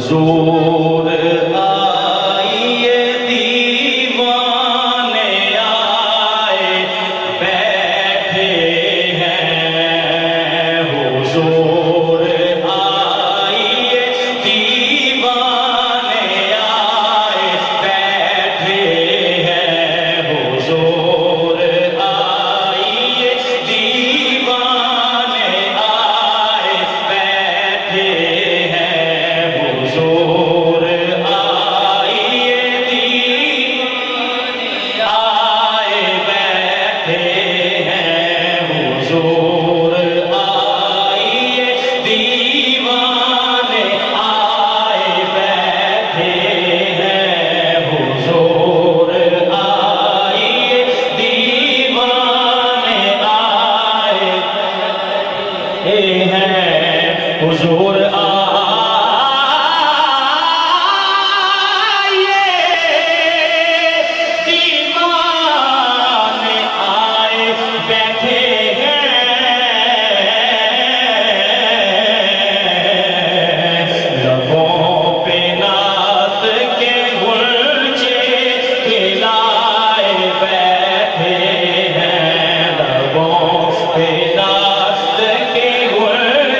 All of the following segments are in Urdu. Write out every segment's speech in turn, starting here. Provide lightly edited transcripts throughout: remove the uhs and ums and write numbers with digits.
حضور آئیے دیوانے آئے بیٹھے ہیں حضور آئیے دیوانے آئے بیٹھے ہیں حضور آئیے دیوانے آئے بیٹھے حضور آئیے دیوانے آئے بیٹھے ہیں حضور آئیے دیوانے آئے بیٹھے ہیں حضور آئیے دیوانے آئے ہیں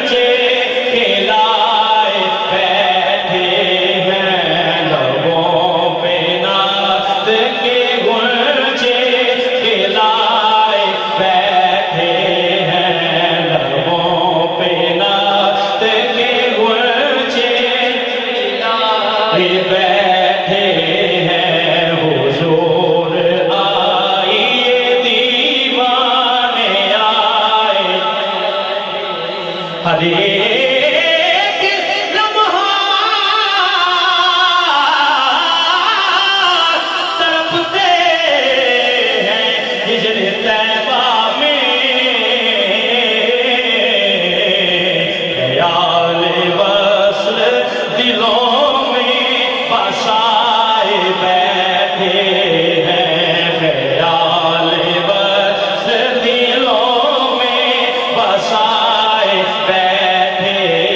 حضور بیٹھے ہیں حضور آئیے دیوانے آئے ہر ایک لمحہ تڑپتے ہیں ہجر طیبہ میں خیال وصل دلوں بسائے بیٹھے ہیں خیال بس دلوں میں بسائے بیٹھے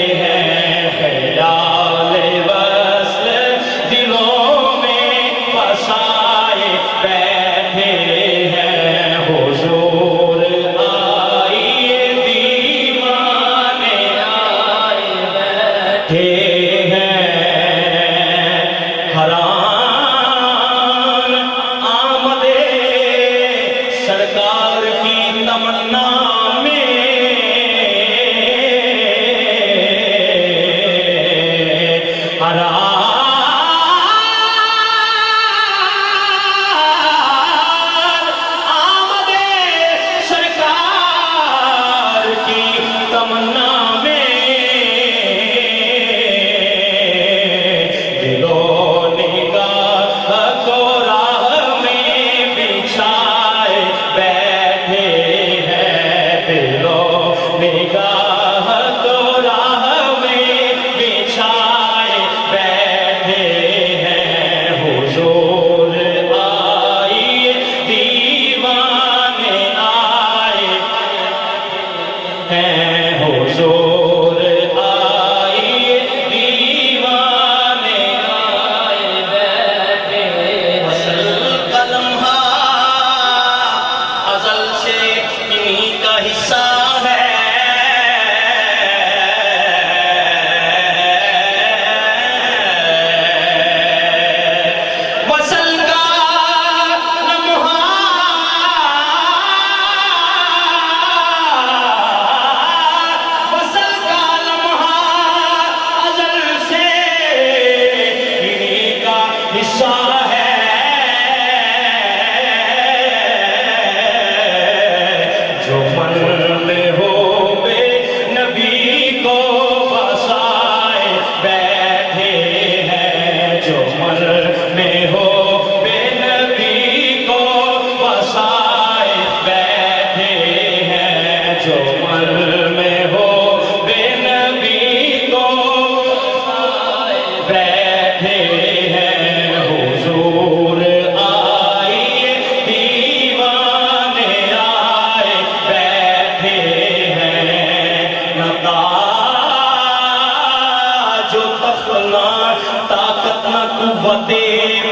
قوت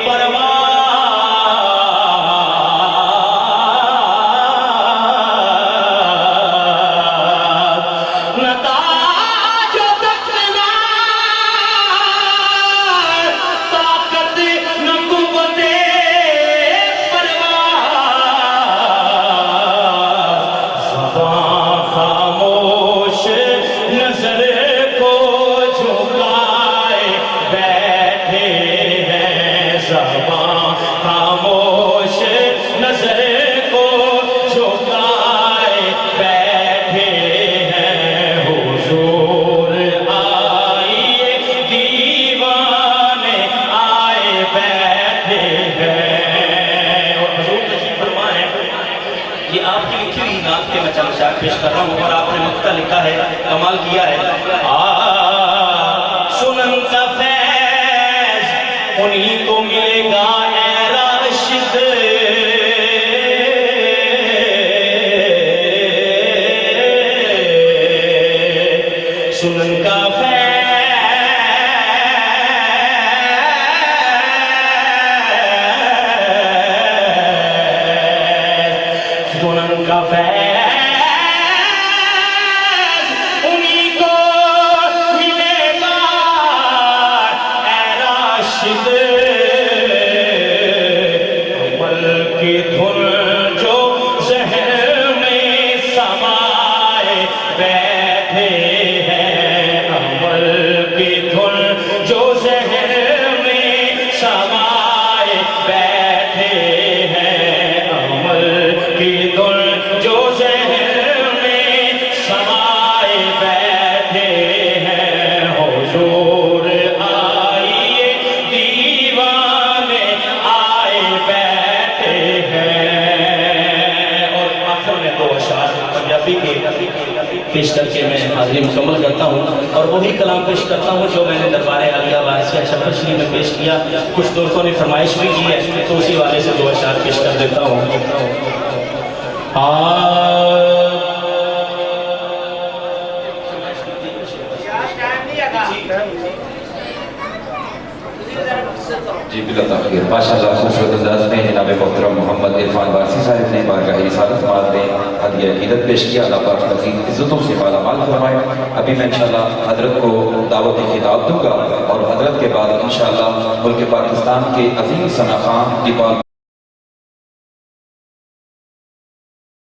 پرواز نہ تاج و تخت نہ طاقت نہ قوت پرواز زبان خاموش نظر کو جھکائے بیٹھے ہیں زبان خاموش نظر کو جھکائے بیٹھے ہیں حضور آئیے دیوانے آئے بیٹھے ہیں اور حضور تشریف فرمائیں یہ آپ کی لکھی ہوئی نعت کے میں چند اشعار پیش کر رہا ہوں اور آپ نے نقطہ لکھا ہے کمال کیا ہے سنن کا فیض انہی کو ملے گا اے راشد سنن کا فیض سنن کا فیض انہی کو ملے گا اے راشد عمل کی دھن جو ذہن میں سمائے بیٹھے ہیں عمل کی دھن جو ذہن میں سمائے بیٹھے ہیں عمل کی دھن جو ذہن میں سمائے بیٹھے ہیں حضور آئیے دیوانے آئے بیٹھے ہیں اور آخر میں دو اشعار پنجابی کے پیش کر کے میں حاضری مکمل کرتا ہوں اور وہی کلام پیش کرتا ہوں جو میں نے دربار عالیہ وارثیہ چھپر شریف میں پیش کیا کچھ دوستوں نے فرمائش بھی کی ہے تو اسی والے سے دو اشعار پیش کر دیتا ہوں جی بلا تاخیر ماشاء اللہ خوبصورت انداز میں جناب محترم محمد عرفان وارثی صاحب نے بارگاہ رسالت مال میں ہدیہ عقیدت پیش کیا اللہ پاک مزید عزتوں سے مالا مال فرمائے ابھی میں انشاءاللہ حضرت کو دعوت خطاب دوں گا اور حضرت کے بعد انشاءاللہ ملک پاکستان کے عظیم ثنا خان اقبال